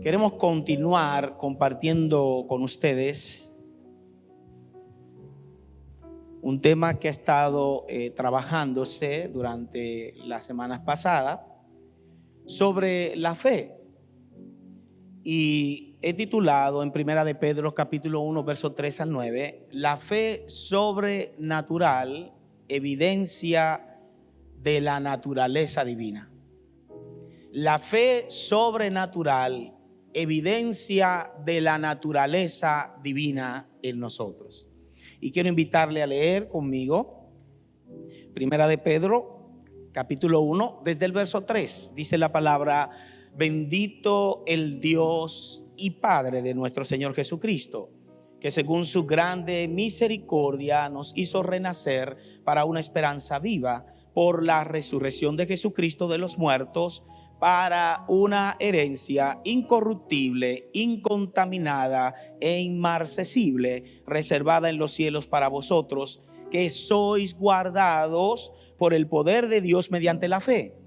Queremos continuar compartiendo con ustedes un tema que ha estado trabajándose durante las semanas pasadas sobre la fe. Y he titulado en Primera de Pedro capítulo 1 verso 3 al 9, la fe sobrenatural, evidencia de la naturaleza divina. La fe sobrenatural, evidencia de la naturaleza divina en nosotros. Y quiero invitarle a leer conmigo Primera de Pedro capítulo 1 desde el verso 3. Dice la palabra: bendito el Dios y Padre de nuestro Señor Jesucristo, que según su grande misericordia nos hizo renacer para una esperanza viva por la resurrección de Jesucristo de los muertos, para una herencia incorruptible, incontaminada e inmarcesible, reservada en los cielos para vosotros, que sois guardados por el poder de Dios mediante la fe.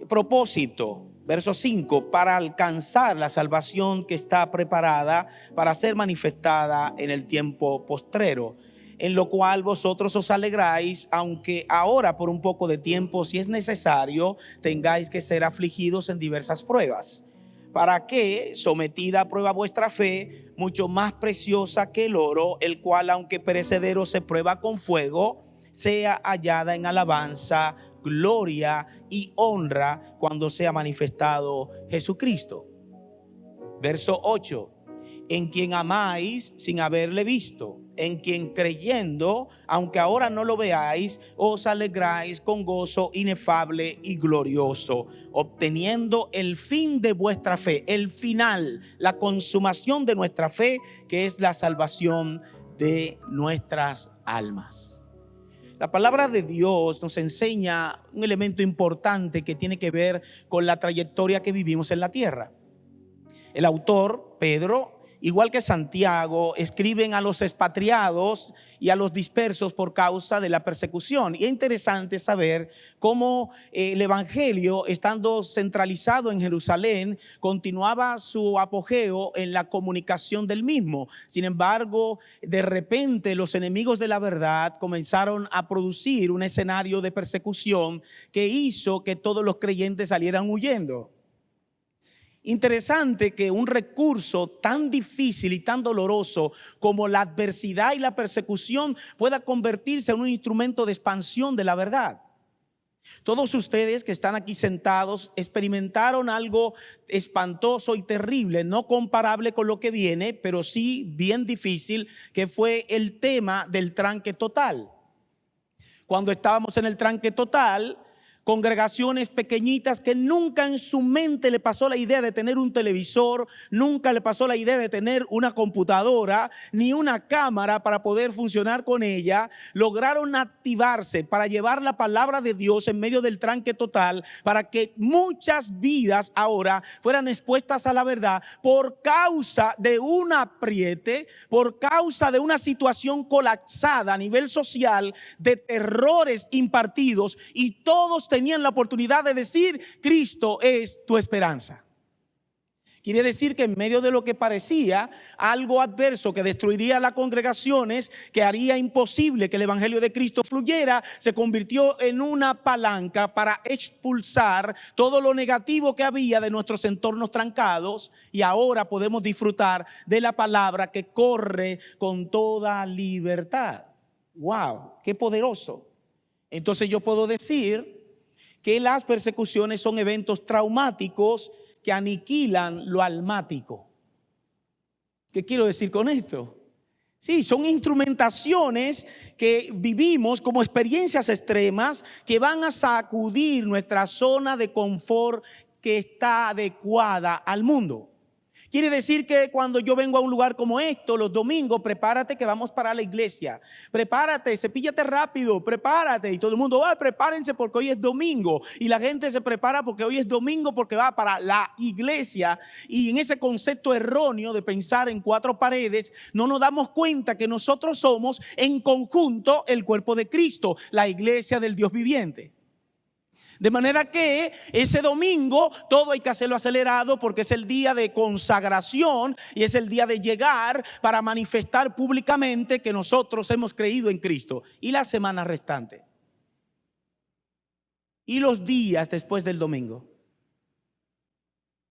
Propósito, verso 5, para alcanzar la salvación que está preparada para ser manifestada en el tiempo postrero, en lo cual vosotros os alegráis, aunque ahora por un poco de tiempo, si es necesario, tengáis que ser afligidos en diversas pruebas, para que, sometida a prueba vuestra fe, mucho más preciosa que el oro, el cual aunque perecedero se prueba con fuego, sea hallada en alabanza, gloria y honra cuando sea manifestado Jesucristo. Verso 8, en quien amáis sin haberle visto, en quien creyendo, aunque ahora no lo veáis, os alegráis con gozo inefable y glorioso, obteniendo el fin de vuestra fe, el final, la consumación de nuestra fe, que es la salvación de nuestras almas. La palabra de Dios nos enseña un elemento importante que tiene que ver con la trayectoria que vivimos en la tierra. El autor, Pedro, igual que Santiago, escriben a los expatriados y a los dispersos por causa de la persecución. Y es interesante saber cómo el evangelio, estando centralizado en Jerusalén, continuaba su apogeo en la comunicación del mismo. Sin embargo, de repente los enemigos de la verdad comenzaron a producir un escenario de persecución que hizo que todos los creyentes salieran huyendo. Interesante que un recurso tan difícil y tan doloroso como la adversidad y la persecución pueda convertirse en un instrumento de expansión de la verdad. Todos ustedes que están aquí sentados experimentaron algo espantoso y terrible, no comparable con lo que viene, pero sí bien difícil, que fue el tema del tranque total. Cuando estábamos en el tranque total, congregaciones pequeñitas que nunca en su mente le pasó la idea de tener un televisor, nunca le pasó la idea de tener una computadora ni una cámara para poder funcionar con ella, lograron activarse para llevar la palabra de Dios en medio del tranque total, para que muchas vidas ahora fueran expuestas a la verdad por causa de un apriete, por causa de una situación colapsada a nivel social, de terrores impartidos, y todos tenían la oportunidad de decir: Cristo es tu esperanza. Quiere decir que en medio de lo que parecía algo adverso que destruiría las congregaciones, que haría imposible que el evangelio de Cristo fluyera, se convirtió en una palanca para expulsar todo lo negativo que había de nuestros entornos trancados, y ahora podemos disfrutar de la palabra que corre con toda libertad. ¡Wow! ¡Qué poderoso! Entonces yo puedo decir que las persecuciones son eventos traumáticos que aniquilan lo almático. ¿Qué quiero decir con esto? Sí, son instrumentaciones que vivimos como experiencias extremas que van a sacudir nuestra zona de confort que está adecuada al mundo. Quiere decir que cuando yo vengo a un lugar como esto, los domingos, prepárate que vamos para la iglesia. Prepárate, cepíllate rápido, prepárate. Y todo el mundo, prepárense porque hoy es domingo. Y la gente se prepara porque hoy es domingo, porque va para la iglesia. Y en ese concepto erróneo de pensar en cuatro paredes, no nos damos cuenta que nosotros somos en conjunto el cuerpo de Cristo, la iglesia del Dios viviente. De manera que ese domingo todo hay que hacerlo acelerado porque es el día de consagración y es el día de llegar para manifestar públicamente que nosotros hemos creído en Cristo. Y la semana restante. Y los días después del domingo.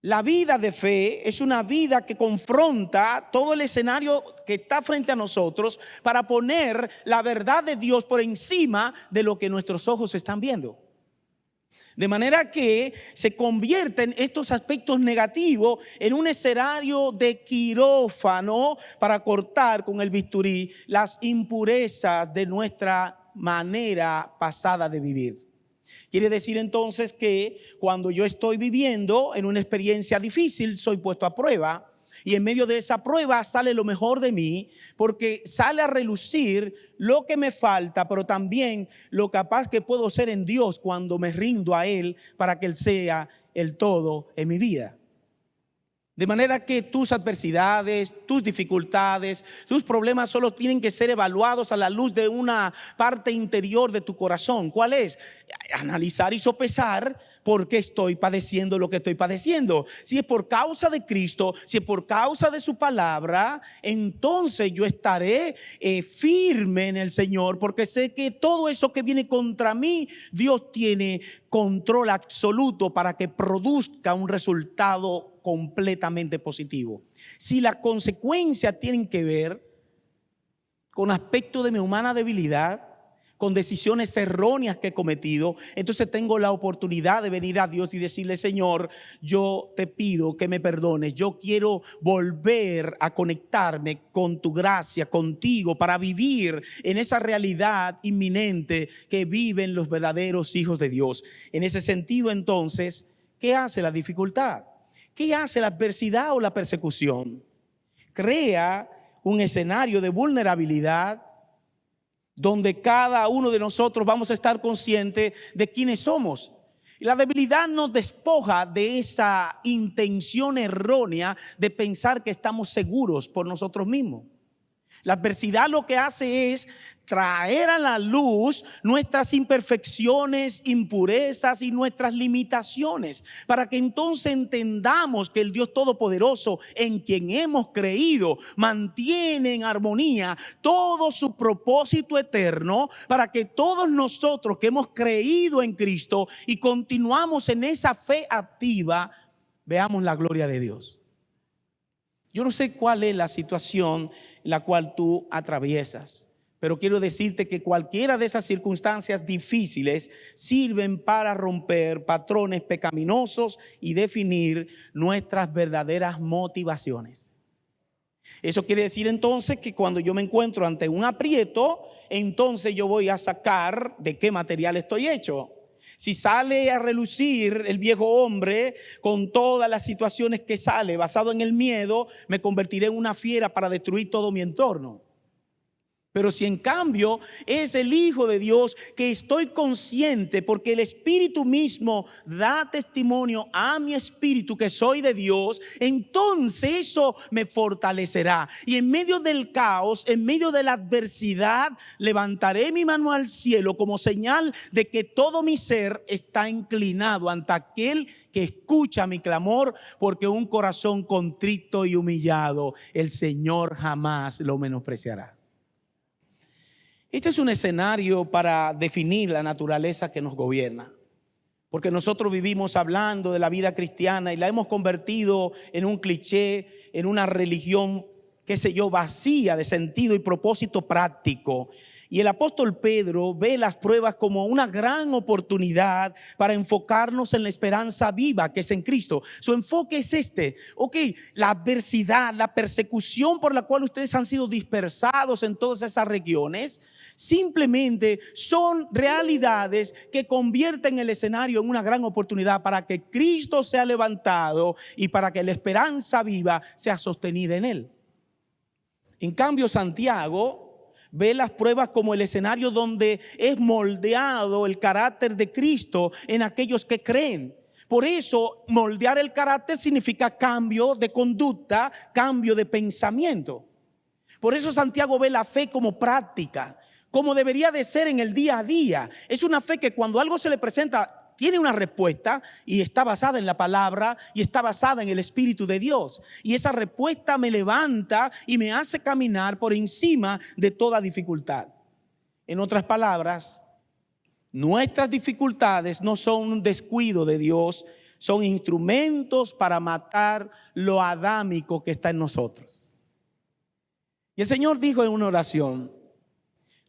La vida de fe es una vida que confronta todo el escenario que está frente a nosotros para poner la verdad de Dios por encima de lo que nuestros ojos están viendo. De manera que se convierten estos aspectos negativos en un escenario de quirófano para cortar con el bisturí las impurezas de nuestra manera pasada de vivir. Quiere decir entonces que cuando yo estoy viviendo en una experiencia difícil, soy puesto a prueba. Y en medio de esa prueba sale lo mejor de mí, porque sale a relucir lo que me falta, pero también lo capaz que puedo ser en Dios cuando me rindo a Él para que Él sea el todo en mi vida. De manera que tus adversidades, tus dificultades, tus problemas solo tienen que ser evaluados a la luz de una parte interior de tu corazón. ¿Cuál es? Analizar y sopesar por qué estoy padeciendo lo que estoy padeciendo. Si es por causa de Cristo, si es por causa de su palabra, entonces yo estaré firme en el Señor, porque sé que todo eso que viene contra mí, Dios tiene control absoluto para que produzca un resultado completamente positivo. Si las consecuencias tienen que ver con aspectos de mi humana debilidad, con decisiones erróneas que he cometido, entonces tengo la oportunidad de venir a Dios y decirle: Señor, yo te pido que me perdones, yo quiero volver a conectarme con tu gracia, contigo, para vivir en esa realidad inminente que viven los verdaderos hijos de Dios. En ese sentido, entonces, ¿qué hace la dificultad? ¿Qué hace la adversidad o la persecución? Crea un escenario de vulnerabilidad donde cada uno de nosotros vamos a estar conscientes de quiénes somos. Y la debilidad nos despoja de esa intención errónea de pensar que estamos seguros por nosotros mismos. La adversidad lo que hace es traer a la luz nuestras imperfecciones, impurezas y nuestras limitaciones, para que entonces entendamos que el Dios Todopoderoso, en quien hemos creído, mantiene en armonía todo su propósito eterno, para que todos nosotros que hemos creído en Cristo y continuamos en esa fe activa, veamos la gloria de Dios. Yo no sé cuál es la situación en la cual tú atraviesas, pero quiero decirte que cualquiera de esas circunstancias difíciles sirven para romper patrones pecaminosos y definir nuestras verdaderas motivaciones. Eso quiere decir entonces que cuando yo me encuentro ante un aprieto, entonces yo voy a sacar de qué material estoy hecho. Si sale a relucir el viejo hombre con todas las situaciones que sale basado en el miedo, me convertiré en una fiera para destruir todo mi entorno. Pero si en cambio es el Hijo de Dios, que estoy consciente porque el Espíritu mismo da testimonio a mi espíritu que soy de Dios, entonces eso me fortalecerá. Y en medio del caos, en medio de la adversidad, levantaré mi mano al cielo como señal de que todo mi ser está inclinado ante aquel que escucha mi clamor, porque un corazón contrito y humillado, el Señor jamás lo menospreciará. Este es un escenario para definir la naturaleza que nos gobierna, porque nosotros vivimos hablando de la vida cristiana y la hemos convertido en un cliché, en una religión, qué sé yo, vacía de sentido y propósito práctico. Y el apóstol Pedro ve las pruebas como una gran oportunidad para enfocarnos en la esperanza viva que es en Cristo. Su enfoque es este: la adversidad, la persecución por la cual ustedes han sido dispersados en todas esas regiones, simplemente son realidades que convierten el escenario en una gran oportunidad para que Cristo sea levantado y para que la esperanza viva sea sostenida en Él. En cambio, Santiago ve las pruebas como el escenario donde es moldeado el carácter de Cristo en aquellos que creen. Por eso, moldear el carácter significa cambio de conducta, cambio de pensamiento. Por eso Santiago ve la fe como práctica, como debería de ser en el día a día. Es una fe que cuando algo se le presenta tiene una respuesta y está basada en la palabra y está basada en el Espíritu de Dios. Y esa respuesta me levanta y me hace caminar por encima de toda dificultad. En otras palabras, nuestras dificultades no son un descuido de Dios, son instrumentos para matar lo adámico que está en nosotros. Y el Señor dijo en una oración: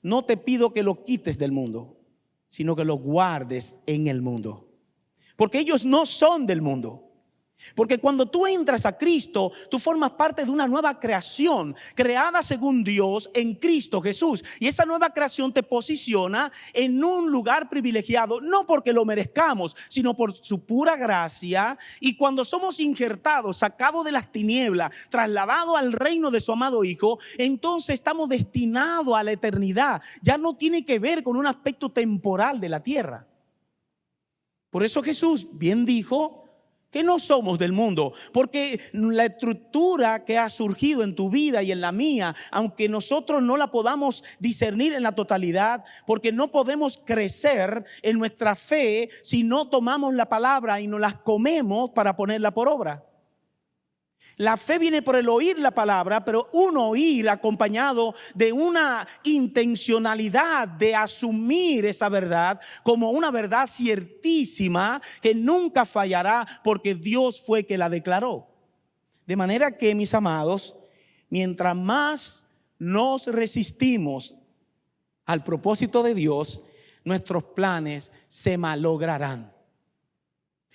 no te pido que lo quites del mundo, sino que lo guardes en el mundo. Porque ellos no son del mundo. Porque cuando tú entras a Cristo, tú formas parte de una nueva creación, creada según Dios en Cristo Jesús. Y esa nueva creación te posiciona en un lugar privilegiado, no porque lo merezcamos, sino por su pura gracia. Y cuando somos injertados, sacados de las tinieblas, trasladados al reino de su amado Hijo, entonces estamos destinados a la eternidad. Ya no tiene que ver con un aspecto temporal de la tierra. Por eso Jesús bien dijo que no somos del mundo, porque la estructura que ha surgido en tu vida y en la mía, aunque nosotros no la podamos discernir en la totalidad, porque no podemos crecer en nuestra fe si no tomamos la palabra y nos la comemos para ponerla por obra. La fe viene por el oír la palabra, pero un oír acompañado de una intencionalidad de asumir esa verdad como una verdad ciertísima que nunca fallará, porque Dios fue que la declaró. De manera que, mis amados, mientras más nos resistimos al propósito de Dios, nuestros planes se malograrán.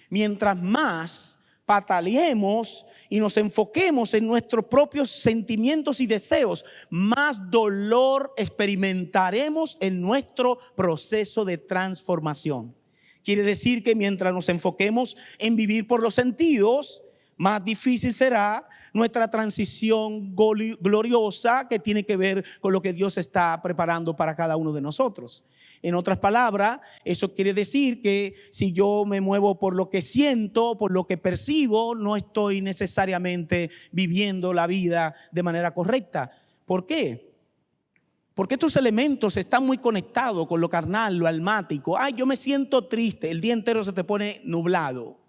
Mientras más pataleemos y nos enfoquemos en nuestros propios sentimientos y deseos, más dolor experimentaremos en nuestro proceso de transformación. Quiere decir que mientras nos enfoquemos en vivir por los sentidos, más difícil será nuestra transición gloriosa que tiene que ver con lo que Dios está preparando para cada uno de nosotros. En otras palabras, eso quiere decir que si yo me muevo por lo que siento, por lo que percibo, no estoy necesariamente viviendo la vida de manera correcta. ¿Por qué? Porque estos elementos están muy conectados con lo carnal, lo almático. Ay, yo me siento triste, el día entero se te pone nublado.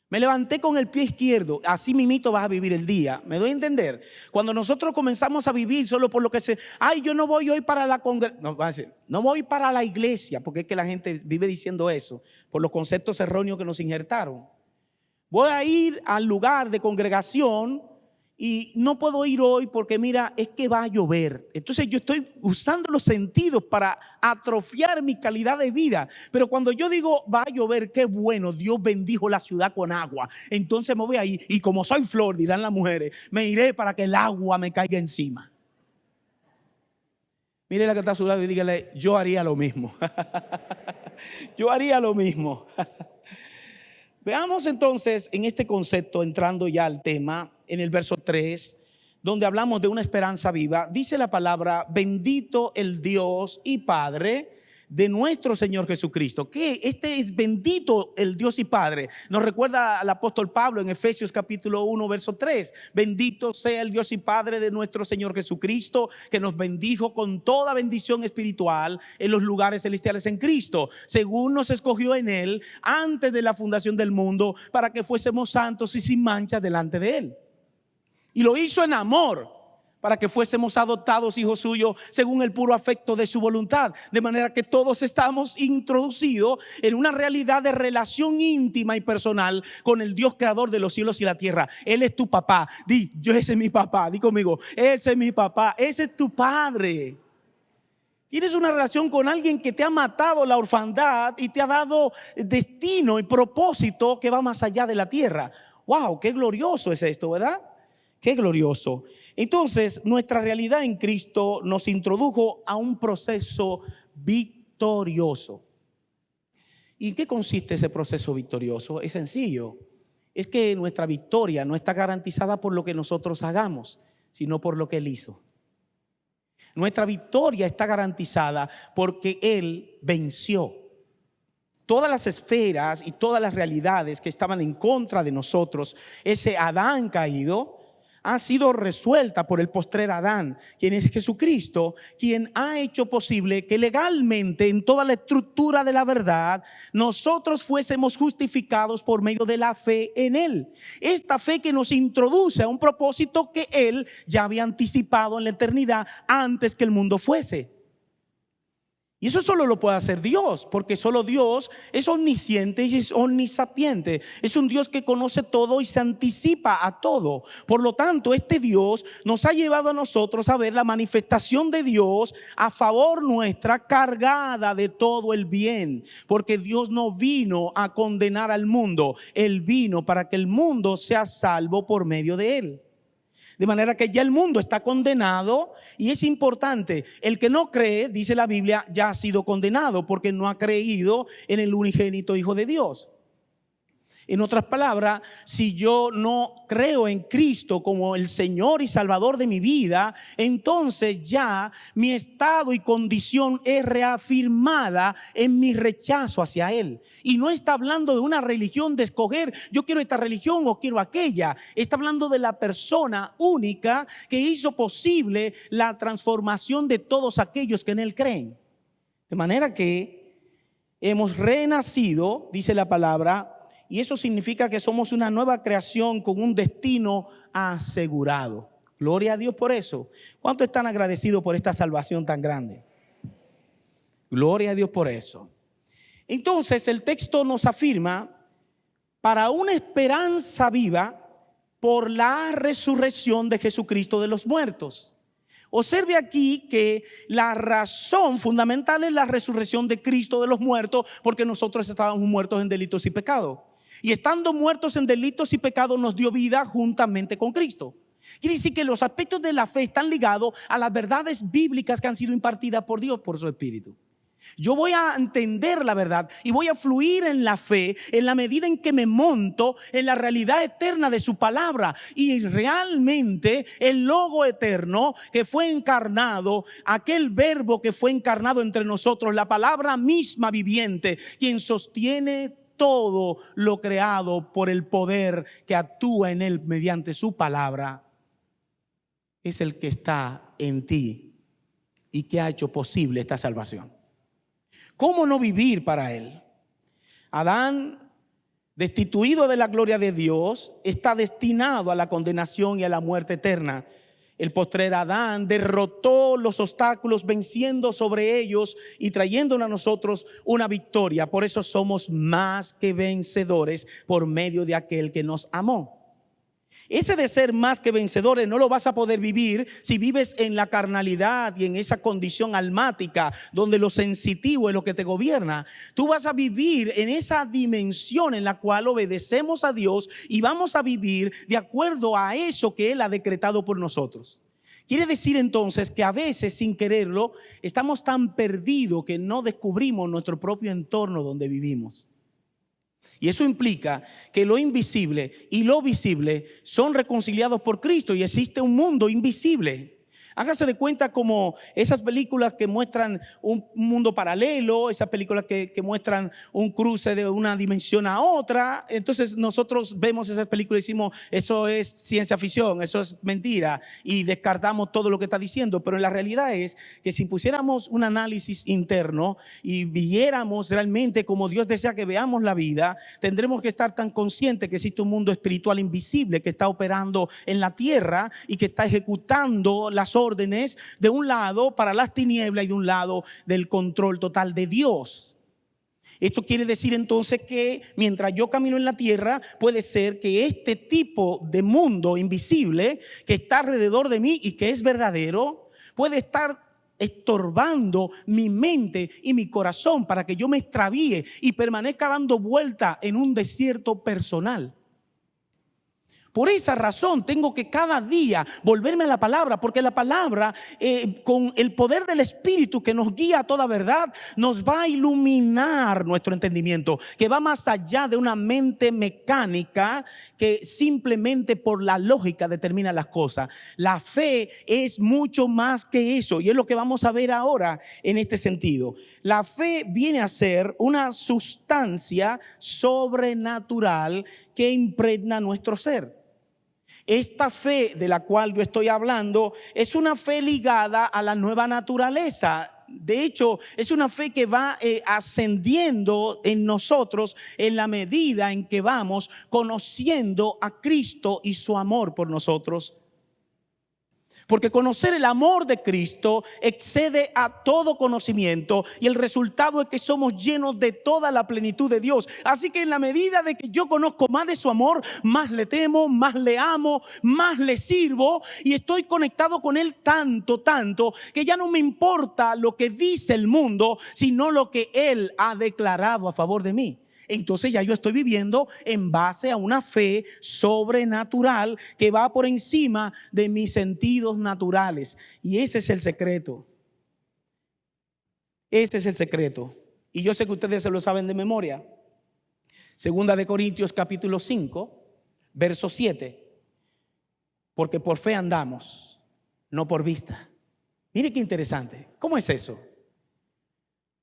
Me levanté con el pie izquierdo, así mismito vas a vivir el día. ¿Me doy a entender? Cuando nosotros comenzamos a vivir solo por lo que ay, yo no voy hoy para la congregación, no voy para la iglesia, porque es que la gente vive diciendo eso, por los conceptos erróneos que nos injertaron. Voy a ir al lugar de congregación y no puedo ir hoy porque mira, es que va a llover. Entonces yo estoy usando los sentidos para atrofiar mi calidad de vida. Pero cuando yo digo va a llover, qué bueno, Dios bendijo la ciudad con agua. Entonces me voy a ir y como soy flor, dirán las mujeres, me iré para que el agua me caiga encima. Mire la que está a su lado y dígale, yo haría lo mismo. Yo haría lo mismo. Veamos entonces en este concepto, entrando ya al tema, en el verso 3, donde hablamos de una esperanza viva. Dice la palabra, bendito el Dios y Padre de nuestro Señor Jesucristo. Que este es bendito el Dios y Padre. Nos recuerda al apóstol Pablo en Efesios capítulo 1 verso 3. Bendito sea el Dios y Padre de nuestro Señor Jesucristo, que nos bendijo con toda bendición espiritual en los lugares celestiales en Cristo, según nos escogió en Él antes de la fundación del mundo, para que fuésemos santos y sin mancha delante de Él. Y lo hizo en amor, para que fuésemos adoptados hijos suyos según el puro afecto de su voluntad. De manera que todos estamos introducidos en una realidad de relación íntima y personal con el Dios creador de los cielos y la tierra. Él es tu papá. Di, yo ese es mi papá. Di conmigo, ese es mi papá. Ese es tu padre. Tienes una relación con alguien que te ha matado la orfandad y te ha dado destino y propósito que va más allá de la tierra. Wow, qué glorioso es esto, ¿verdad? Qué glorioso. Entonces, nuestra realidad en Cristo nos introdujo a un proceso victorioso. ¿Y en qué consiste ese proceso victorioso? Es sencillo. Es que nuestra victoria no está garantizada por lo que nosotros hagamos, sino por lo que Él hizo. Nuestra victoria está garantizada porque Él venció. Todas las esferas y todas las realidades que estaban en contra de nosotros, ese Adán caído, ha sido resuelta por el postrer Adán, quien es Jesucristo, quien ha hecho posible que legalmente en toda la estructura de la verdad nosotros fuésemos justificados por medio de la fe en Él. Esta fe que nos introduce a un propósito que Él ya había anticipado en la eternidad antes que el mundo fuese. Y eso solo lo puede hacer Dios, porque solo Dios es omnisciente y es omnisapiente. Es un Dios que conoce todo y se anticipa a todo. Por lo tanto, este Dios nos ha llevado a nosotros a ver la manifestación de Dios a favor nuestra, cargada de todo el bien. Porque Dios no vino a condenar al mundo, Él vino para que el mundo sea salvo por medio de Él. De manera que ya el mundo está condenado, y es importante, el que no cree, dice la Biblia, ya ha sido condenado porque no ha creído en el unigénito Hijo de Dios. En otras palabras, si yo no creo en Cristo como el Señor y Salvador de mi vida, entonces ya mi estado y condición es reafirmada en mi rechazo hacia Él. Y no está hablando de una religión de escoger, yo quiero esta religión o quiero aquella. Está hablando de la persona única que hizo posible la transformación de todos aquellos que en Él creen. De manera que hemos renacido, dice la palabra, y eso significa que somos una nueva creación con un destino asegurado. Gloria a Dios por eso. ¿Cuántos están agradecidos por esta salvación tan grande? Gloria a Dios por eso. Entonces el texto nos afirma, para una esperanza viva por la resurrección de Jesucristo de los muertos. Observe aquí que la razón fundamental es la resurrección de Cristo de los muertos, porque nosotros estábamos muertos en delitos y pecados. Y estando muertos en delitos y pecados nos dio vida juntamente con Cristo. Quiere decir que los aspectos de la fe están ligados a las verdades bíblicas que han sido impartidas por Dios, por su Espíritu. Yo voy a entender la verdad y voy a fluir en la fe en la medida en que me monto en la realidad eterna de su palabra. Y realmente el Logo eterno que fue encarnado, aquel verbo que fue encarnado entre nosotros, la palabra misma viviente, quien sostiene todo lo creado por el poder que actúa en él mediante su palabra, es el que está en ti y que ha hecho posible esta salvación. ¿Cómo no vivir para él? Adán, destituido de la gloria de Dios, está destinado a la condenación y a la muerte eterna. El postrer Adán derrotó los obstáculos, venciendo sobre ellos y trayéndonos a nosotros una victoria. Por eso somos más que vencedores por medio de aquel que nos amó. Ese de ser más que vencedores no lo vas a poder vivir si vives en la carnalidad y en esa condición almática donde lo sensitivo es lo que te gobierna. Tú vas a vivir en esa dimensión en la cual obedecemos a Dios y vamos a vivir de acuerdo a eso que Él ha decretado por nosotros. Quiere decir entonces que a veces sin quererlo estamos tan perdidos que no descubrimos nuestro propio entorno donde vivimos. Y eso implica que lo invisible y lo visible son reconciliados por Cristo y existe un mundo invisible. Hágase de cuenta como esas películas que muestran un mundo paralelo, esas películas que muestran un cruce de una dimensión a otra. Entonces nosotros vemos esas películas y decimos, eso es ciencia ficción, eso es mentira, y descartamos todo lo que está diciendo. Pero la realidad es que si pusiéramos un análisis interno y viéramos realmente como Dios desea que veamos la vida, tendremos que estar tan conscientes que existe un mundo espiritual invisible que está operando en la tierra y que está ejecutando las órdenes de un lado para las tinieblas y de un lado del control total de Dios. Esto quiere decir entonces que mientras yo camino en la tierra, puede ser que este tipo de mundo invisible que está alrededor de mí y que es verdadero, puede estar estorbando mi mente y mi corazón para que yo me extravíe y permanezca dando vuelta en un desierto personal. Por esa razón tengo que cada día volverme a la palabra, porque la palabra con el poder del Espíritu que nos guía a toda verdad nos va a iluminar nuestro entendimiento, que va más allá de una mente mecánica que simplemente por la lógica determina las cosas. La fe es mucho más que eso, y es lo que vamos a ver ahora en este sentido. La fe viene a ser una sustancia sobrenatural que impregna nuestro ser. Esta fe de la cual yo estoy hablando es una fe ligada a la nueva naturaleza. De hecho, es una fe que va ascendiendo en nosotros en la medida en que vamos conociendo a Cristo y su amor por nosotros. Porque conocer el amor de Cristo excede a todo conocimiento, y el resultado es que somos llenos de toda la plenitud de Dios. Así que en la medida de que yo conozco más de su amor, más le temo, más le amo, más le sirvo, y estoy conectado con Él tanto, que ya no me importa lo que dice el mundo, sino lo que Él ha declarado a favor de mí. Entonces ya yo estoy viviendo en base a una fe sobrenatural que va por encima de mis sentidos naturales. Y ese es el secreto. Este es el secreto. Y yo sé que ustedes se lo saben de memoria. Segunda de Corintios capítulo 5, verso 7. Porque por fe andamos, no por vista. Mire qué interesante. ¿Cómo es eso?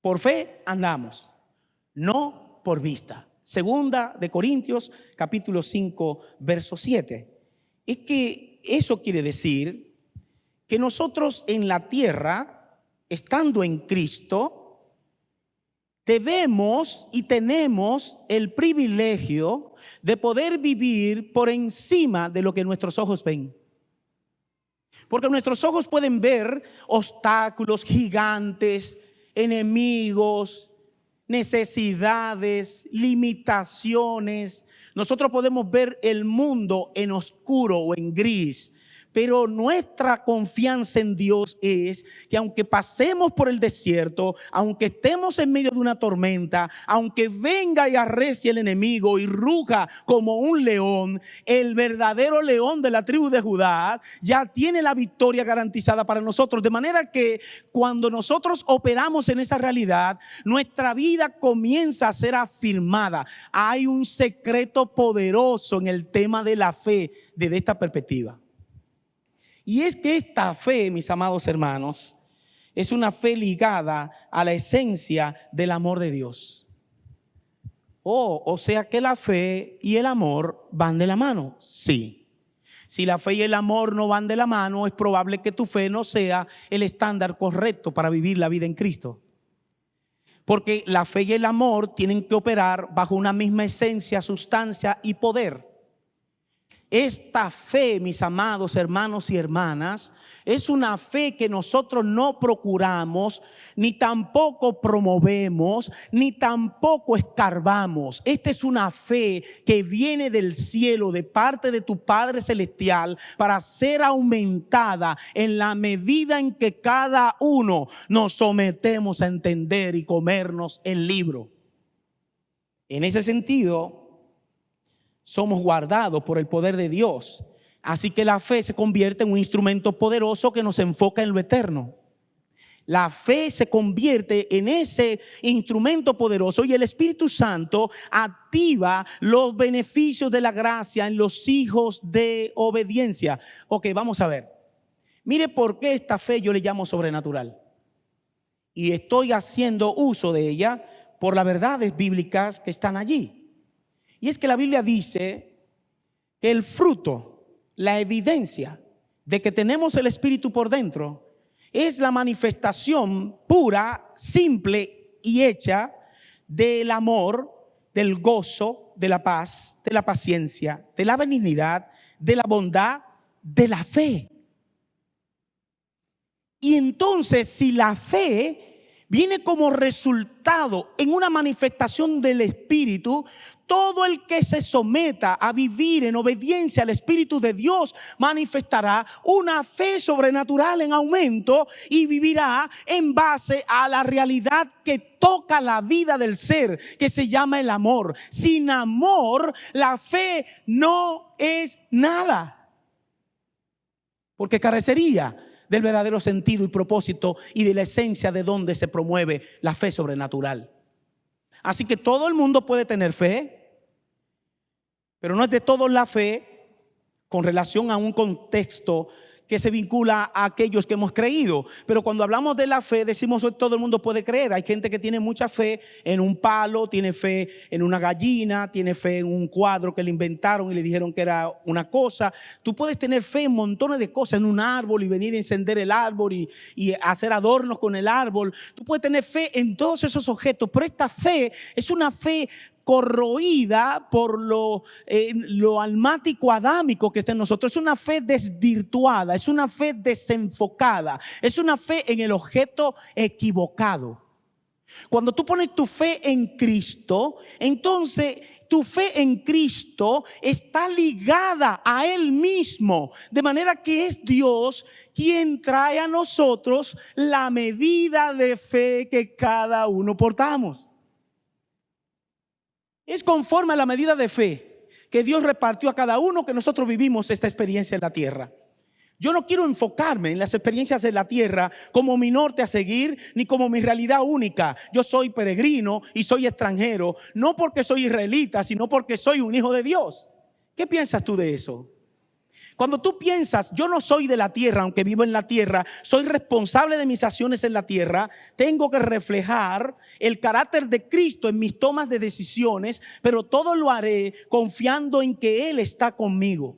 Por fe andamos, no por vista. Segunda de Corintios capítulo 5 verso 7. Es que eso quiere decir que nosotros en la tierra, estando en Cristo, debemos y tenemos el privilegio de poder vivir por encima de lo que nuestros ojos ven. Porque nuestros ojos pueden ver obstáculos gigantes, enemigos, necesidades, limitaciones. Nosotros podemos ver el mundo en oscuro o en gris, pero nuestra confianza en Dios es que aunque pasemos por el desierto, aunque estemos en medio de una tormenta, aunque venga y arrecie el enemigo y ruja como un león, el verdadero león de la tribu de Judá ya tiene la victoria garantizada para nosotros. De manera que cuando nosotros operamos en esa realidad, nuestra vida comienza a ser afirmada. Hay un secreto poderoso en el tema de la fe desde esta perspectiva. Y es que esta fe, mis amados hermanos, es una fe ligada a la esencia del amor de Dios. O sea que la fe y el amor van de la mano. Sí. Si la fe y el amor no van de la mano, es probable que tu fe no sea el estándar correcto para vivir la vida en Cristo. Porque la fe y el amor tienen que operar bajo una misma esencia, sustancia y poder. Esta fe, mis amados hermanos y hermanas, es una fe que nosotros no procuramos, ni tampoco promovemos, ni tampoco escarbamos. Esta es una fe que viene del cielo, de parte de tu Padre Celestial, para ser aumentada en la medida en que cada uno nos sometemos a entender y comernos el libro. En ese sentido, somos guardados por el poder de Dios. Así que la fe se convierte en un instrumento poderoso que nos enfoca en lo eterno. La fe se convierte en ese instrumento poderoso y el Espíritu Santo activa los beneficios de la gracia en los hijos de obediencia. Ok, vamos a ver. Mire por qué esta fe yo le llamo sobrenatural. Y estoy haciendo uso de ella por las verdades bíblicas que están allí. Y es que la Biblia dice que el fruto, la evidencia de que tenemos el Espíritu por dentro, es la manifestación pura, simple y hecha del amor, del gozo, de la paz, de la paciencia, de la benignidad, de la bondad, de la fe. Y entonces, si la fe viene como resultado en una manifestación del Espíritu, todo el que se someta a vivir en obediencia al Espíritu de Dios manifestará una fe sobrenatural en aumento y vivirá en base a la realidad que toca la vida del ser, que se llama el amor. Sin amor, la fe no es nada, porque carecería del verdadero sentido y propósito y de la esencia de donde se promueve la fe sobrenatural. Así que todo el mundo puede tener fe, pero no es de todos la fe con relación a un contexto que se vincula a aquellos que hemos creído. Pero cuando hablamos de la fe, decimos que todo el mundo puede creer. Hay gente que tiene mucha fe en un palo, tiene fe en una gallina, tiene fe en un cuadro que le inventaron y le dijeron que era una cosa. Tú puedes tener fe en montones de cosas, en un árbol y venir a encender el árbol y hacer adornos con el árbol. Tú puedes tener fe en todos esos objetos, pero esta fe es una fe corroída por lo almático adámico que está en nosotros. Es una fe desvirtuada, es una fe desenfocada, es una fe en el objeto equivocado. Cuando tú pones tu fe en Cristo, entonces tu fe en Cristo está ligada a Él mismo, de manera que es Dios quien trae a nosotros la medida de fe que cada uno portamos. Es conforme a la medida de fe que Dios repartió a cada uno que nosotros vivimos esta experiencia en la tierra. Yo no quiero enfocarme en las experiencias de la tierra como mi norte a seguir, ni como mi realidad única. Yo soy peregrino y soy extranjero, no porque soy israelita, sino porque soy un hijo de Dios. ¿Qué piensas tú de eso? Cuando tú piensas, yo no soy de la tierra, aunque vivo en la tierra, soy responsable de mis acciones en la tierra, tengo que reflejar el carácter de Cristo en mis tomas de decisiones, pero todo lo haré confiando en que Él está conmigo.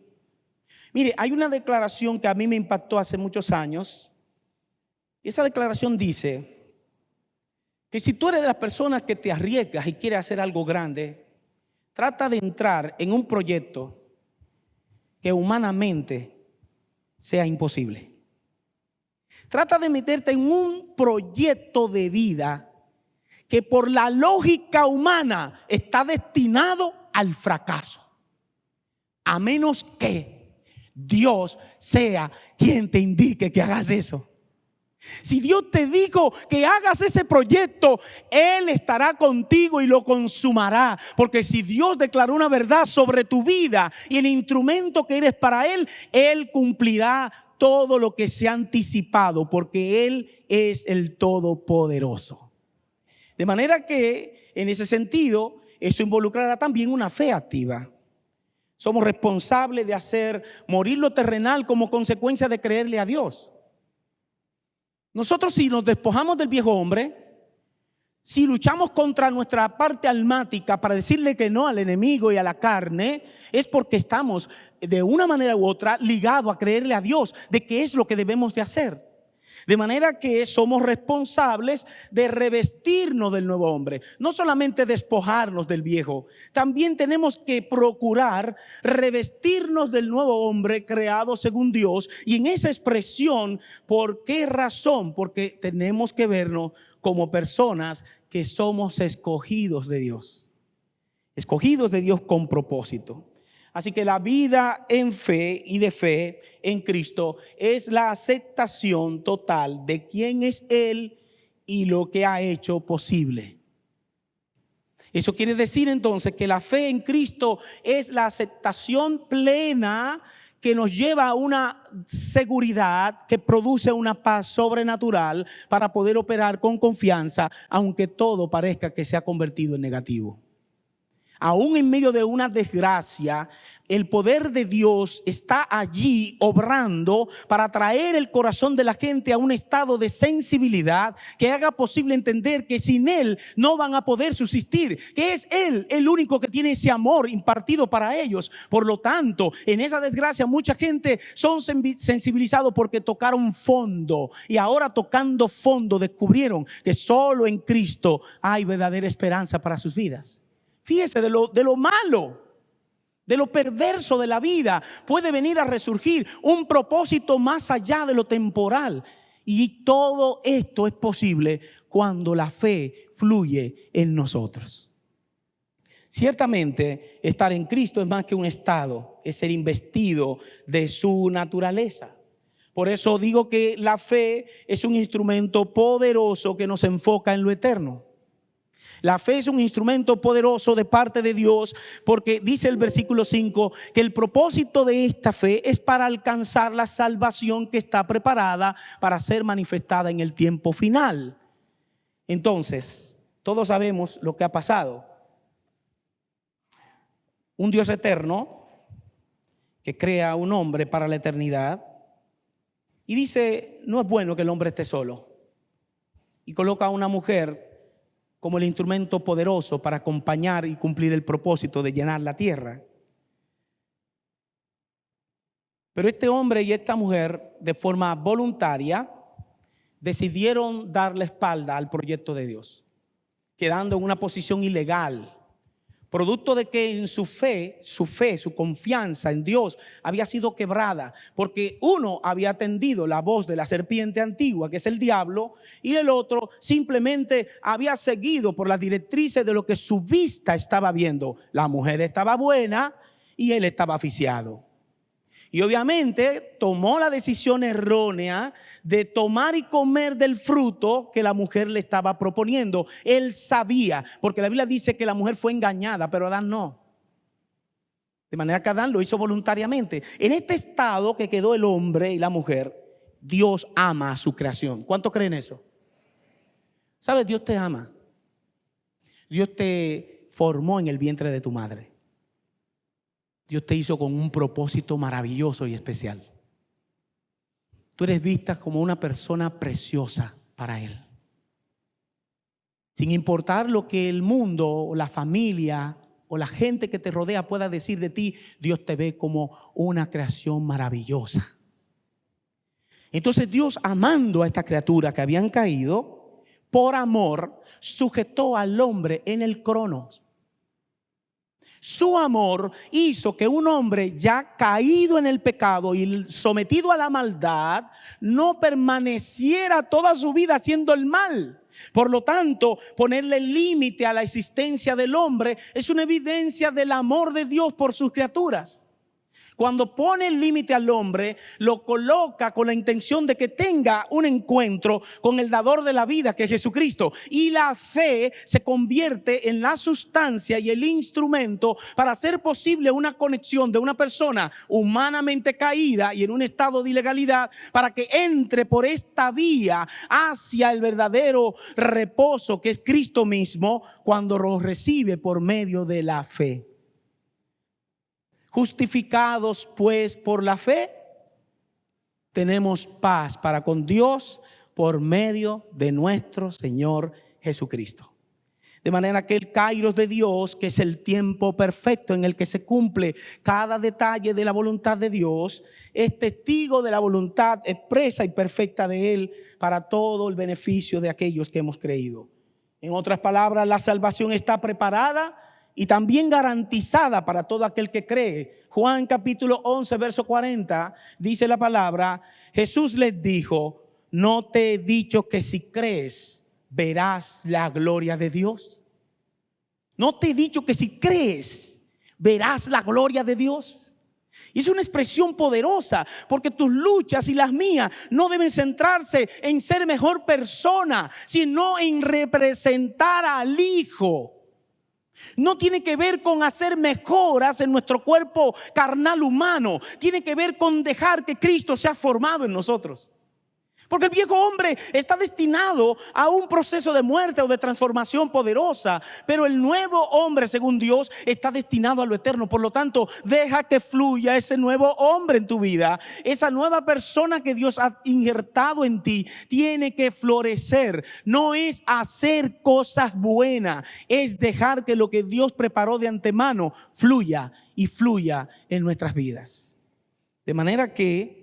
Mire, hay una declaración que a mí me impactó hace muchos años. Y esa declaración dice que si tú eres de las personas que te arriesgas y quieres hacer algo grande, trata de entrar en un proyecto que humanamente sea imposible. Trata de meterte en un proyecto de vida que por la lógica humana está destinado al fracaso, a menos que Dios sea quien te indique que hagas eso. Si Dios te dijo que hagas ese proyecto, Él estará contigo y lo consumará. Porque si Dios declaró una verdad sobre tu vida y el instrumento que eres para Él, Él cumplirá todo lo que se ha anticipado, porque Él es el Todopoderoso. De manera que en ese sentido, eso involucrará también una fe activa. Somos responsables de hacer morir lo terrenal como consecuencia de creerle a Dios. Nosotros, si nos despojamos del viejo hombre, si luchamos contra nuestra parte almática para decirle que no al enemigo y a la carne, es porque estamos de una manera u otra ligados a creerle a Dios de qué es lo que debemos de hacer. De manera que somos responsables de revestirnos del nuevo hombre. No solamente despojarnos del viejo, también tenemos que procurar revestirnos del nuevo hombre creado según Dios. Y en esa expresión, ¿por qué razón? Porque tenemos que vernos como personas que somos escogidos de Dios. Escogidos de Dios con propósito. Así que la vida en fe y de fe en Cristo es la aceptación total de quién es Él y lo que ha hecho posible. Eso quiere decir entonces que la fe en Cristo es la aceptación plena que nos lleva a una seguridad que produce una paz sobrenatural para poder operar con confianza, aunque todo parezca que se ha convertido en negativo. Aún en medio de una desgracia, el poder de Dios está allí obrando para traer el corazón de la gente a un estado de sensibilidad que haga posible entender que sin Él no van a poder subsistir, que es Él el único que tiene ese amor impartido para ellos. Por lo tanto, en esa desgracia mucha gente son sensibilizados porque tocaron fondo, y ahora tocando fondo descubrieron que solo en Cristo hay verdadera esperanza para sus vidas. Fíjese de lo malo, de lo perverso de la vida, puede venir a resurgir un propósito más allá de lo temporal. Y todo esto es posible cuando la fe fluye en nosotros. Ciertamente, estar en Cristo es más que un estado, es ser investido de su naturaleza. Por eso digo que la fe es un instrumento poderoso que nos enfoca en lo eterno. La fe es un instrumento poderoso de parte de Dios, porque dice el versículo 5 que el propósito de esta fe es para alcanzar la salvación que está preparada para ser manifestada en el tiempo final. Entonces, todos sabemos lo que ha pasado. Un Dios eterno que crea un hombre para la eternidad, Y dice, no es bueno que el hombre esté solo. Y coloca a una mujer como el instrumento poderoso para acompañar y cumplir el propósito de llenar la tierra. Pero este hombre y esta mujer, de forma voluntaria, decidieron dar la espalda al proyecto de Dios, quedando en una posición ilegal, producto de que en su fe, su confianza en Dios había sido quebrada, porque uno había atendido la voz de la serpiente antigua, que es el diablo, y el otro simplemente había seguido por las directrices de lo que su vista estaba viendo. La mujer estaba buena y él estaba asfixiado. Y obviamente tomó la decisión errónea de tomar y comer del fruto que la mujer le estaba proponiendo. Él sabía, porque la Biblia dice que la mujer fue engañada, pero Adán no. De manera que Adán lo hizo voluntariamente. En este estado que quedó el hombre y la mujer, Dios ama a su creación. ¿Cuántos creen eso? ¿Sabes? Dios te ama. Dios te formó en el vientre de tu madre. Dios te hizo con un propósito maravilloso y especial. Tú eres vista como una persona preciosa para Él. Sin importar lo que el mundo, o la familia, o la gente que te rodea pueda decir de ti, Dios te ve como una creación maravillosa. Entonces Dios, amando a esta criatura que habían caído, por amor, sujetó al hombre en el cronos. Su amor hizo que un hombre ya caído en el pecado y sometido a la maldad no permaneciera toda su vida haciendo el mal. Por lo tanto, ponerle límite a la existencia del hombre es una evidencia del amor de Dios por sus criaturas. Cuando pone el límite al hombre, lo coloca con la intención de que tenga un encuentro con el dador de la vida, que es Jesucristo. Y la fe se convierte en la sustancia y el instrumento para hacer posible una conexión de una persona humanamente caída y en un estado de ilegalidad, para que entre por esta vía hacia el verdadero reposo, que es Cristo mismo, cuando lo recibe por medio de la fe. Justificados pues por la fe, tenemos paz para con Dios por medio de nuestro Señor Jesucristo. De manera que el kairos de Dios, que es el tiempo perfecto en el que se cumple cada detalle de la voluntad de Dios, es testigo de la voluntad expresa y perfecta de Él para todo el beneficio de aquellos que hemos creído. En otras palabras, la salvación está preparada y también garantizada para todo aquel que cree. Juan capítulo 11 verso 40 dice la palabra: Jesús les dijo, ¿no te he dicho que si crees verás la gloria de Dios? ¿No te he dicho que si crees verás la gloria de Dios? Y es una expresión poderosa, porque tus luchas y las mías no deben centrarse en ser mejor persona, sino en representar al Hijo. No tiene que ver con hacer mejoras en nuestro cuerpo carnal humano. Tiene que ver con dejar que Cristo sea formado en nosotros. Porque el viejo hombre está destinado a un proceso de muerte o de transformación poderosa. Pero el nuevo hombre, según Dios, está destinado a lo eterno. Por lo tanto, deja que fluya ese nuevo hombre en tu vida. Esa nueva persona que Dios ha injertado en ti tiene que florecer. No es hacer cosas buenas, es dejar que lo que Dios preparó de antemano fluya y fluya en nuestras vidas. De manera que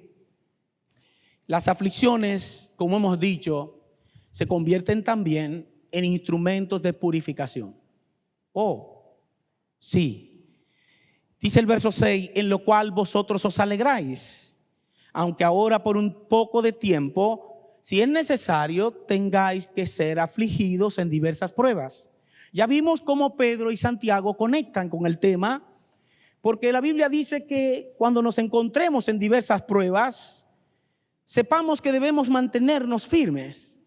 las aflicciones, como hemos dicho, se convierten también en instrumentos de purificación. Oh, sí. Dice el verso 6, en lo cual vosotros os alegráis, aunque ahora por un poco de tiempo, si es necesario, tengáis que ser afligidos en diversas pruebas. Ya vimos cómo Pedro y Santiago conectan con el tema, porque la Biblia dice que cuando nos encontremos en diversas pruebas, sepamos que debemos mantenernos firmes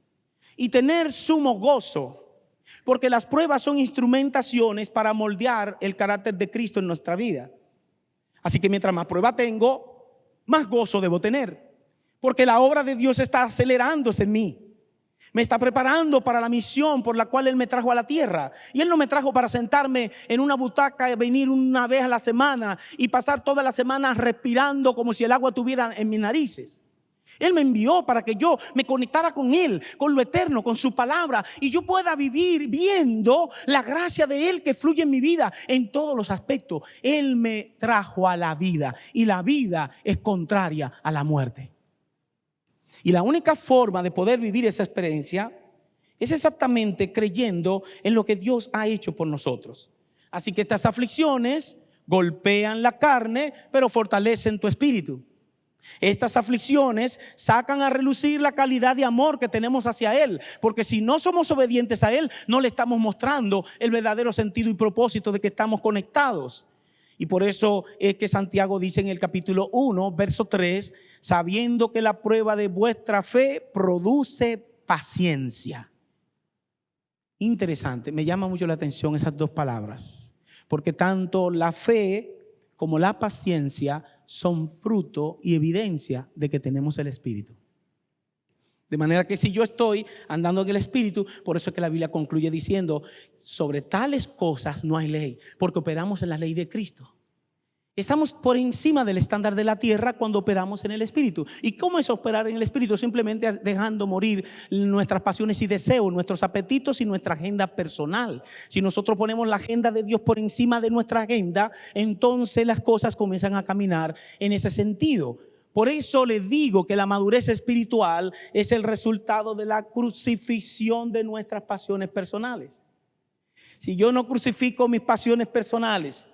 y tener sumo gozo, porque las pruebas son instrumentaciones para moldear el carácter de Cristo en nuestra vida. Así que mientras más prueba tengo, más gozo debo tener, porque la obra de Dios está acelerándose en mí. Me está preparando para la misión por la cual Él me trajo a la tierra. Y Él no me trajo para sentarme en una butaca y venir una vez a la semana y pasar toda la semana respirando como si el agua estuviera en mis narices. Él me envió para que yo me conectara con Él, con lo eterno, con su palabra, y yo pueda vivir viendo la gracia de Él que fluye en mi vida en todos los aspectos. Él me trajo a la vida y la vida es contraria a la muerte. Y la única forma de poder vivir esa experiencia es exactamente creyendo en lo que Dios ha hecho por nosotros. Así que estas aflicciones golpean la carne, pero fortalecen tu espíritu. Estas aflicciones sacan a relucir la calidad de amor que tenemos hacia Él, porque si no somos obedientes a Él, no le estamos mostrando el verdadero sentido y propósito de que estamos conectados. Y por eso es que Santiago dice en el capítulo 1, verso 3, sabiendo que la prueba de vuestra fe produce paciencia. Interesante, me llama mucho la atención esas dos palabras, porque tanto la fe como la paciencia son fruto y evidencia de que tenemos el Espíritu. De manera que si yo estoy andando en el Espíritu, por eso es que la Biblia concluye diciendo, sobre tales cosas no hay ley, porque operamos en la ley de Cristo. Estamos por encima del estándar de la tierra cuando operamos en el Espíritu. ¿Y cómo es operar en el Espíritu? Simplemente dejando morir nuestras pasiones y deseos, nuestros apetitos y nuestra agenda personal. Si nosotros ponemos la agenda de Dios por encima de nuestra agenda, entonces las cosas comienzan a caminar en ese sentido. Por eso les digo que la madurez espiritual es el resultado de la crucifixión de nuestras pasiones personales. Si yo no crucifico mis pasiones personales,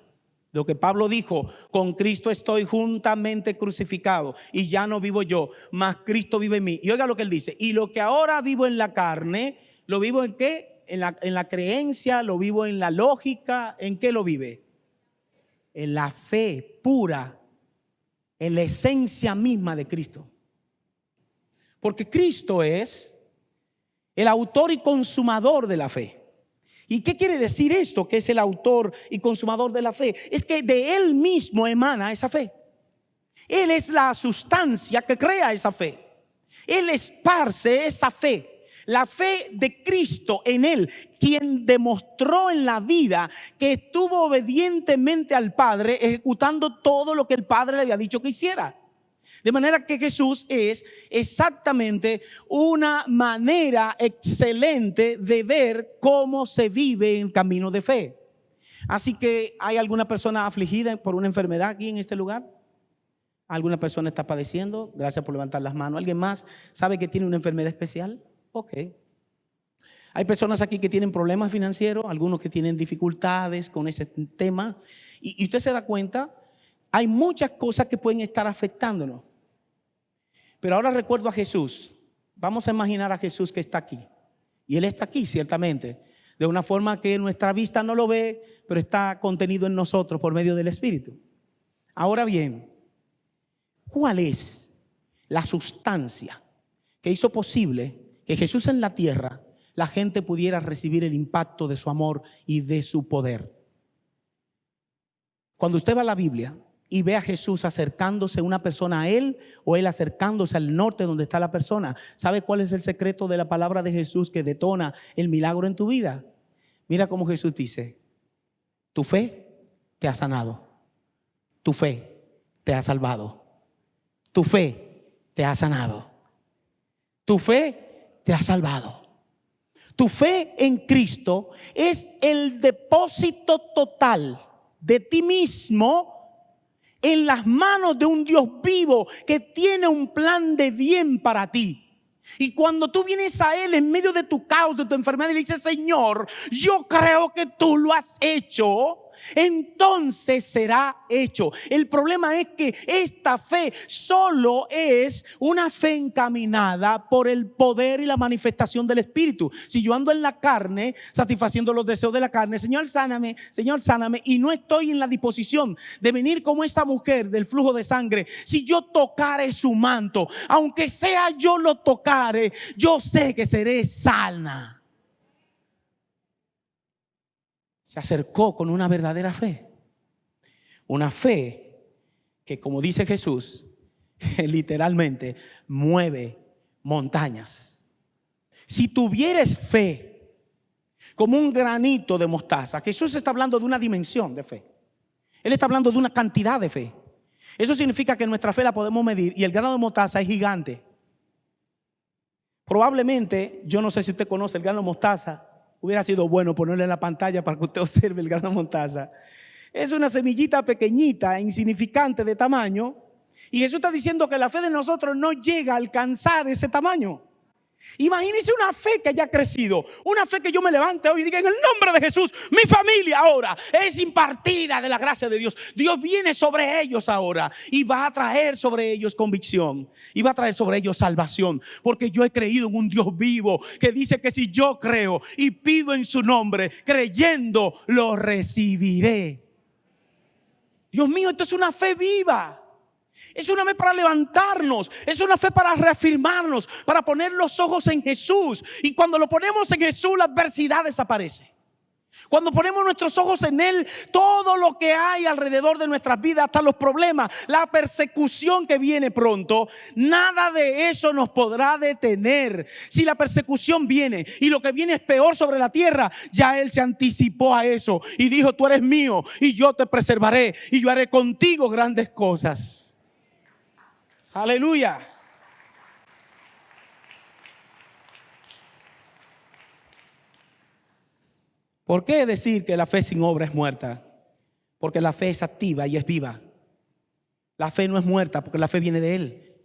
lo que Pablo dijo, con Cristo estoy juntamente crucificado y ya no vivo yo, mas Cristo vive en mí. Y oiga lo que él dice, y lo que ahora vivo en la carne, ¿lo vivo en qué? En la creencia, lo vivo en la lógica. ¿En qué lo vive? En la fe pura, en la esencia misma de Cristo. Porque Cristo es el autor y consumador de la fe. ¿Y qué quiere decir esto? Que es el autor y consumador de la fe. Es que de Él mismo emana esa fe. Él es la sustancia que crea esa fe. Él esparce esa fe. La fe de Cristo en Él, quien demostró en la vida que estuvo obedientemente al Padre, ejecutando todo lo que el Padre le había dicho que hiciera. De manera que Jesús es exactamente una manera excelente de ver cómo se vive en camino de fe. Así que, ¿hay alguna persona afligida por una enfermedad aquí en este lugar? ¿Alguna persona está padeciendo? Gracias por levantar las manos. ¿Alguien más sabe que tiene una enfermedad especial? Ok. Hay personas aquí que tienen problemas financieros, algunos que tienen dificultades con ese tema. Y usted se da cuenta, hay muchas cosas que pueden estar afectándonos. Pero ahora recuerdo a Jesús. Vamos a imaginar a Jesús que está aquí. Y Él está aquí ciertamente, de una forma que nuestra vista no lo ve, pero está contenido en nosotros por medio del Espíritu. Ahora bien, ¿cuál es la sustancia que hizo posible que Jesús en la tierra, la gente pudiera recibir el impacto de su amor y de su poder? Cuando usted va a la Biblia y ve a Jesús acercándose una persona a Él, o Él acercándose al norte donde está la persona, ¿sabe cuál es el secreto de la palabra de Jesús que detona el milagro en tu vida? Mira cómo Jesús dice: tu fe te ha sanado, tu fe te ha salvado, tu fe te ha sanado, tu fe te ha salvado. Tu fe en Cristo es el depósito total de ti mismo en las manos de un Dios vivo que tiene un plan de bien para ti. Y cuando tú vienes a Él en medio de tu caos, de tu enfermedad, y le dices: Señor, yo creo que tú lo has hecho, entonces será hecho. El problema es que esta fe solo es una fe encaminada por el poder y la manifestación del Espíritu. Si yo ando en la carne, satisfaciendo los deseos de la carne, Señor, sáname, y no estoy en la disposición de venir como esta mujer del flujo de sangre, si yo tocare su manto, aunque sea yo lo tocare, yo sé que seré sana. Se acercó con una verdadera fe. Una fe que, como dice Jesús, literalmente mueve montañas. Si tuvieres fe como un granito de mostaza, Jesús está hablando de una dimensión de fe. Él está hablando de una cantidad de fe. Eso significa que nuestra fe la podemos medir y el grano de mostaza es gigante. Probablemente, yo no sé si usted conoce el grano de mostaza. Hubiera sido bueno ponerlo en la pantalla para que usted observe el grano de mostaza. Es una semillita pequeñita, insignificante de tamaño. Y Jesús está diciendo que la fe de nosotros no llega a alcanzar ese tamaño. Imagínense una fe que haya crecido, una fe que yo me levante hoy y diga: en el nombre de Jesús, mi familia ahora es impartida de la gracia de Dios. Dios viene sobre ellos ahora y va a traer sobre ellos convicción y va a traer sobre ellos salvación, porque yo he creído en un Dios vivo que dice que si yo creo y pido en su nombre, creyendo lo recibiré. Dios mío, esto es una fe viva. Es una fe para levantarnos, es una fe para reafirmarnos, para poner los ojos en Jesús. Y cuando lo ponemos en Jesús, la adversidad desaparece. Cuando ponemos nuestros ojos en Él, todo lo que hay alrededor de nuestras vidas, hasta los problemas, la persecución que viene pronto, nada de eso nos podrá detener. Si la persecución viene y lo que viene es peor sobre la tierra, ya Él se anticipó a eso y dijo: tú eres mío y yo te preservaré y yo haré contigo grandes cosas. Aleluya. ¿Por qué decir que la fe sin obra es muerta? Porque la fe es activa y es viva. La fe no es muerta porque la fe viene de Él.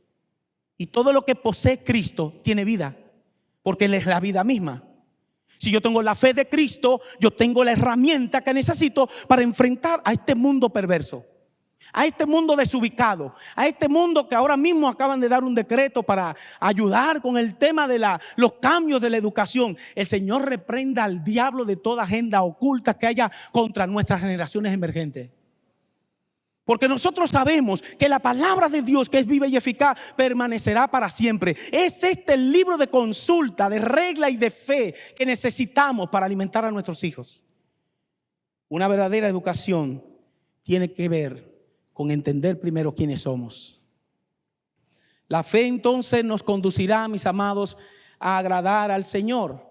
Y todo lo que posee Cristo tiene vida, porque Él es la vida misma. Si yo tengo la fe de Cristo, yo tengo la herramienta que necesito para enfrentar a este mundo perverso, a este mundo desubicado, a este mundo que ahora mismo acaban de dar un decreto para ayudar con el tema de los cambios de la educación. El Señor reprenda al diablo de toda agenda oculta que haya contra nuestras generaciones emergentes. Porque nosotros sabemos que la palabra de Dios, que es viva y eficaz, permanecerá para siempre. Es este el libro de consulta, de regla y de fe que necesitamos para alimentar a nuestros hijos. Una verdadera educación tiene que ver con entender primero quiénes somos. La fe entonces nos conducirá, mis amados, a agradar al Señor.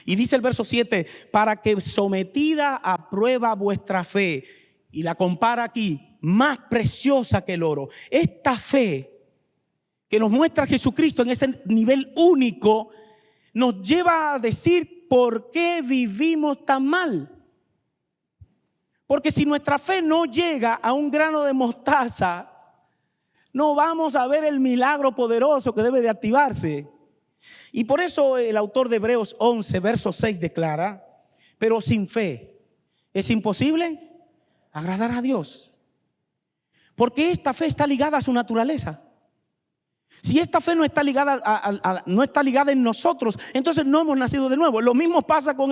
Y dice el verso 7: para que sometida a prueba vuestra fe, y la compara aquí, más preciosa que el oro. Esta fe que nos muestra Jesucristo en ese nivel único, nos lleva a decir por qué vivimos tan mal. Porque si nuestra fe no llega a un grano de mostaza, no vamos a ver el milagro poderoso que debe de activarse. Y por eso el autor de Hebreos 11, verso 6 declara: pero sin fe es imposible agradar a Dios. Porque esta fe está ligada a su naturaleza. Si esta fe no está ligada no está ligada en nosotros, entonces no hemos nacido de nuevo. Lo mismo pasa con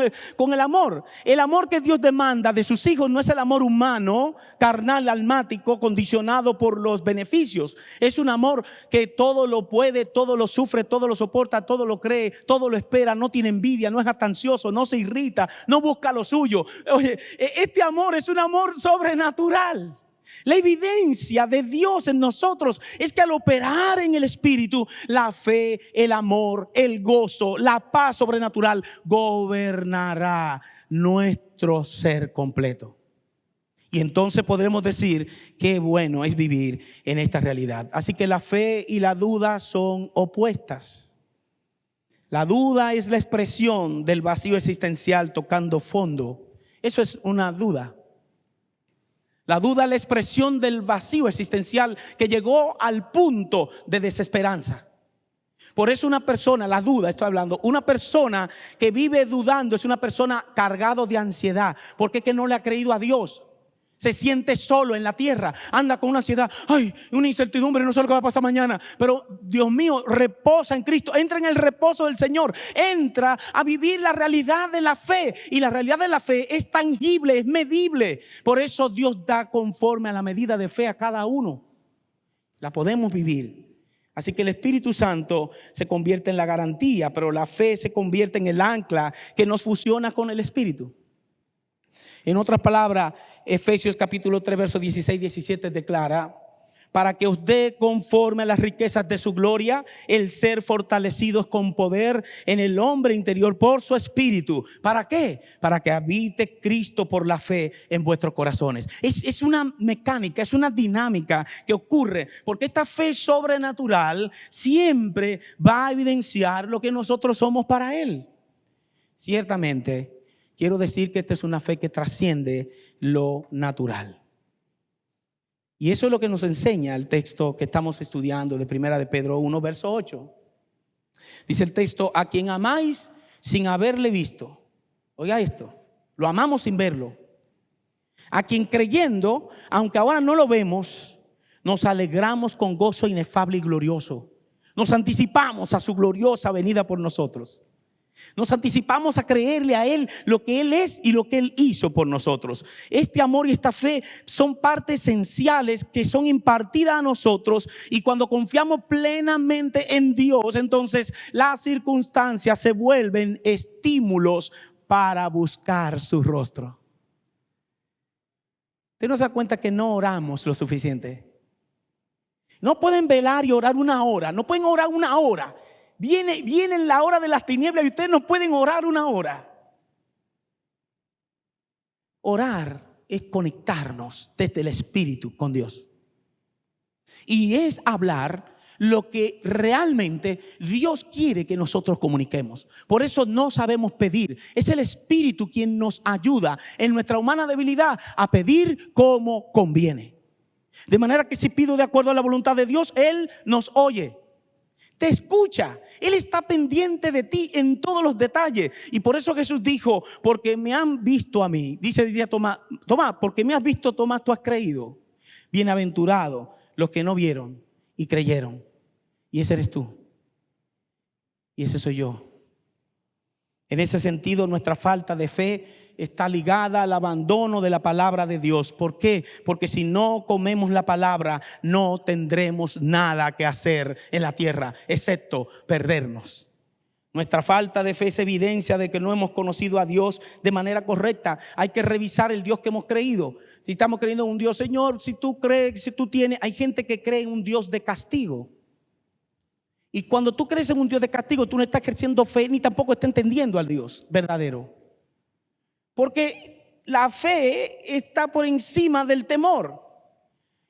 el amor. El amor que Dios demanda de sus hijos no es el amor humano, carnal, almático, condicionado por los beneficios. Es un amor que todo lo puede, todo lo sufre, todo lo soporta, todo lo cree, todo lo espera, no tiene envidia, no es ansioso, no se irrita, no busca lo suyo. Oye, este amor es un amor sobrenatural. La evidencia de Dios en nosotros es que al operar en el Espíritu, la fe, el amor, el gozo, la paz sobrenatural gobernará nuestro ser completo. Y entonces podremos decir qué bueno es vivir en esta realidad. Así que la fe y la duda son opuestas. La duda es la expresión del vacío existencial tocando fondo. Eso es una duda. La duda es la expresión del vacío existencial que llegó al punto de desesperanza. Por eso una persona, la duda, estoy hablando, una persona que vive dudando es una persona cargada de ansiedad, porque es que no le ha creído a Dios. Se siente solo en la tierra, anda con una ansiedad, ay, una incertidumbre, no sé lo que va a pasar mañana. Pero Dios mío, reposa en Cristo, entra en el reposo del Señor, entra a vivir la realidad de la fe. Y la realidad de la fe es tangible, es medible. Por eso Dios da conforme a la medida de fe a cada uno. La podemos vivir. Así que el Espíritu Santo se convierte en la garantía, pero la fe se convierte en el ancla que nos fusiona con el Espíritu. En otras palabras, Efesios capítulo 3, versos 16 y 17 declara: para que os dé conforme a las riquezas de su gloria, el ser fortalecidos con poder en el hombre interior por su espíritu. ¿Para qué? Para que habite Cristo por la fe en vuestros corazones. Es una mecánica, es una dinámica que ocurre, porque esta fe sobrenatural siempre va a evidenciar lo que nosotros somos para Él. Ciertamente, quiero decir que esta es una fe que trasciende lo natural. Y eso es lo que nos enseña el texto que estamos estudiando de 1 de Pedro 1, verso 8. Dice el texto: a quien amáis sin haberle visto. Oiga esto, lo amamos sin verlo. A quien creyendo, aunque ahora no lo vemos, nos alegramos con gozo inefable y glorioso. Nos anticipamos a su gloriosa venida por nosotros. Nos anticipamos a creerle a Él lo que Él es y lo que Él hizo por nosotros. Este amor y esta fe son partes esenciales que son impartidas a nosotros, y cuando confiamos plenamente en Dios, entonces las circunstancias se vuelven estímulos para buscar su rostro. ¿Usted no se da cuenta que no oramos lo suficiente? No pueden velar y orar una hora, no pueden orar una hora. Viene la hora de las tinieblas y ustedes no pueden orar una hora. Orar es conectarnos desde el Espíritu con Dios. Y es hablar lo que realmente Dios quiere que nosotros comuniquemos. Por eso no sabemos pedir. Es el Espíritu quien nos ayuda en nuestra humana debilidad a pedir como conviene. De manera que si pido de acuerdo a la voluntad de Dios, Él nos oye. Te escucha, Él está pendiente de ti en todos los detalles. Y por eso Jesús dijo: porque me han visto a mí. Dice Tomás, porque me has visto, Tomás, tú has creído. Bienaventurados los que no vieron y creyeron. Y ese eres tú. Y ese soy yo. En ese sentido, nuestra falta de fe está ligada al abandono de la palabra de Dios. ¿Por qué? Porque si no comemos la palabra, no tendremos nada que hacer en la tierra, excepto perdernos. Nuestra falta de fe es evidencia de que no hemos conocido a Dios de manera correcta. Hay que revisar el Dios que hemos creído. Si estamos creyendo en un Dios, Señor, si tú crees, si tú tienes, hay gente que cree en un Dios de castigo. Y cuando tú crees en un Dios de castigo, tú no estás ejerciendo fe ni tampoco estás entendiendo al Dios verdadero. Porque la fe está por encima del temor.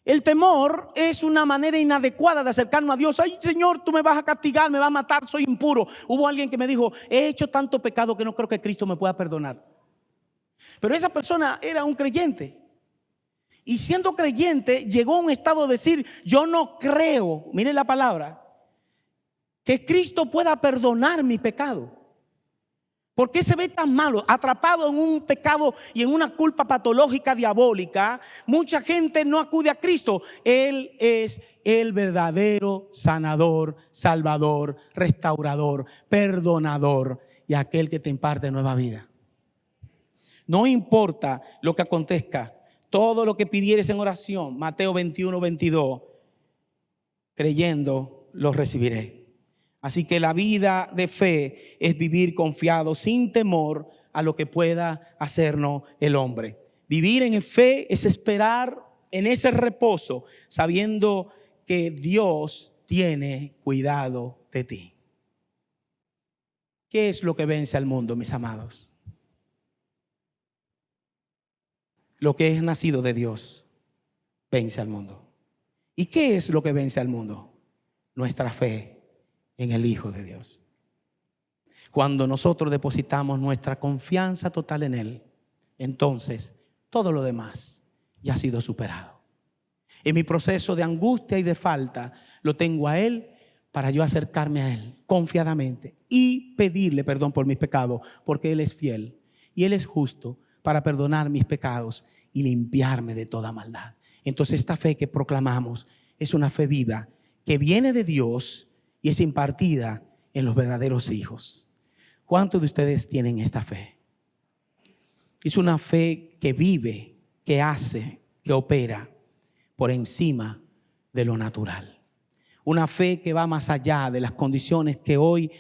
El temor es una manera inadecuada de acercarnos a Dios. Ay, Señor, tú me vas a castigar, me vas a matar, soy impuro. Hubo alguien que me dijo: he hecho tanto pecado que no creo que Cristo me pueda perdonar. Pero esa persona era un creyente. Y siendo creyente, llegó a un estado de decir: yo no creo, mire la palabra, que Cristo pueda perdonar mi pecado. ¿Por qué se ve tan malo? Atrapado en un pecado y en una culpa patológica diabólica, mucha gente no acude a Cristo. Él es el verdadero sanador, salvador, restaurador, perdonador y aquel que te imparte nueva vida. No importa lo que acontezca, todo lo que pidieres en oración, Mateo 21, 22, creyendo lo recibiré. Así que la vida de fe es vivir confiado, sin temor a lo que pueda hacernos el hombre. Vivir en fe es esperar en ese reposo, sabiendo que Dios tiene cuidado de ti. ¿Qué es lo que vence al mundo, mis amados? Lo que es nacido de Dios vence al mundo. ¿Y qué es lo que vence al mundo? Nuestra fe en el Hijo de Dios. Cuando nosotros depositamos nuestra confianza total en Él, entonces todo lo demás ya ha sido superado. En mi proceso de angustia y de falta, lo tengo a Él para yo acercarme a Él confiadamente y pedirle perdón por mis pecados, porque Él es fiel y Él es justo para perdonar mis pecados y limpiarme de toda maldad. Entonces esta fe que proclamamos es una fe viva que viene de Dios y es impartida en los verdaderos hijos. ¿Cuántos de ustedes tienen esta fe? Es una fe que vive, que hace, que opera por encima de lo natural. Una fe que va más allá de las condiciones que hoy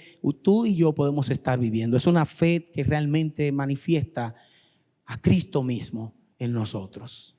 tú y yo podemos estar viviendo. Es una fe que realmente manifiesta a Cristo mismo en nosotros.